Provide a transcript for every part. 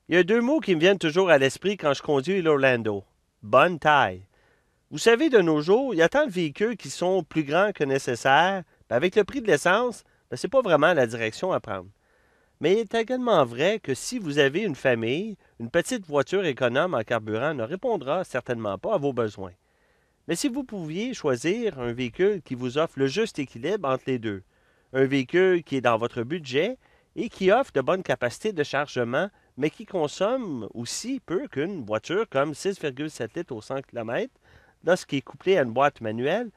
Il y a deux mots qui me viennent toujours à l'esprit quand je conduis l'Orlando. Bonne taille. Vous savez, de nos jours, il y a tant de véhicules qui sont plus grands que nécessaire. Avec le prix de l'essence, c'est pas vraiment la direction à prendre. Mais il est également vrai que si vous avez une famille, une petite voiture économe en carburant ne répondra certainement pas à vos besoins. Mais si vous pouviez choisir un véhicule qui vous offre le juste équilibre entre les deux, un véhicule qui est dans votre budget et qui offre de bonnes capacités de chargement, mais qui consomme aussi peu qu'une voiture comme 6,7 litres au 100 km, lorsqu'il est couplé à une boîte manuelle,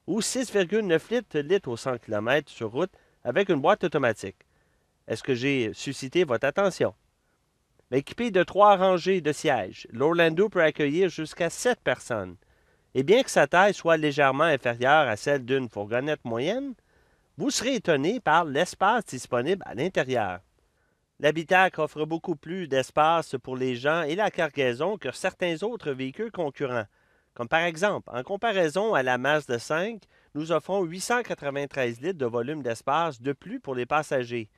ou 6,9 litres au 100 km sur route avec une boîte automatique. Est-ce que j'ai suscité votre attention? Équipé de 3 rangées de sièges, l'Orlando peut accueillir jusqu'à 7 personnes. Et bien que sa taille soit légèrement inférieure à celle d'une fourgonnette moyenne, vous serez étonné par l'espace disponible à l'intérieur. L'habitacle offre beaucoup plus d'espace pour les gens et la cargaison que certains autres véhicules concurrents. Comme par exemple, en comparaison à la Mazda 5, nous offrons 893 litres de volume d'espace de plus pour les passagers.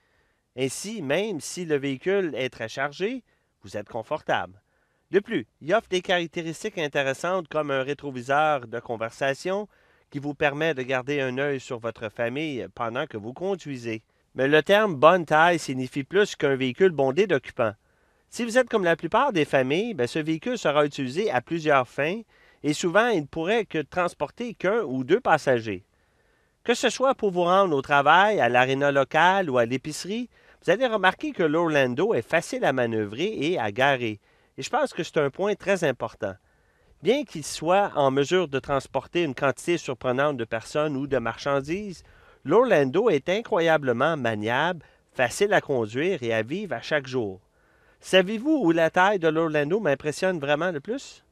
Ainsi, même si le véhicule est très chargé, vous êtes confortable. De plus, il offre des caractéristiques intéressantes comme un rétroviseur de conversation qui vous permet de garder un œil sur votre famille pendant que vous conduisez. Mais le terme bonne taille signifie plus qu'un véhicule bondé d'occupants. Si vous êtes comme la plupart des familles, ce véhicule sera utilisé à plusieurs fins et souvent il ne pourrait que transporter qu'un ou deux passagers. Que ce soit pour vous rendre au travail, à l'aréna locale ou à l'épicerie, vous allez remarquer que l'Orlando est facile à manœuvrer et à garer. Et je pense que c'est un point très important. Bien qu'il soit en mesure de transporter une quantité surprenante de personnes ou de marchandises, l'Orlando est incroyablement maniable, facile à conduire et à vivre à chaque jour. Savez-vous où la taille de l'Orlando m'impressionne vraiment le plus?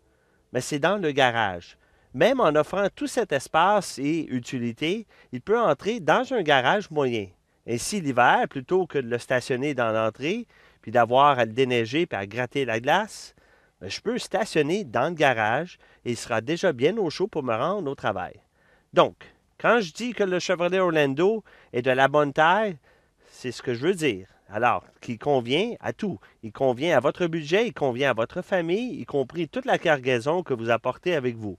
C'est dans le garage. Même en offrant tout cet espace et utilité, il peut entrer dans un garage moyen. Ainsi, l'hiver, plutôt que de le stationner dans l'entrée, puis d'avoir à le déneiger puis à gratter la glace, je peux stationner dans le garage et il sera déjà bien au chaud pour me rendre au travail. Donc, quand je dis que le Chevrolet Orlando est de la bonne taille, c'est ce que je veux dire. Alors, qu'il convient à tout. Il convient à votre budget, il convient à votre famille, y compris toute la cargaison que vous apportez avec vous.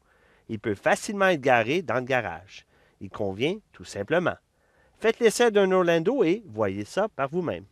Il peut facilement être garé dans le garage. Il convient tout simplement. Faites l'essai d'un Orlando et voyez ça par vous-même.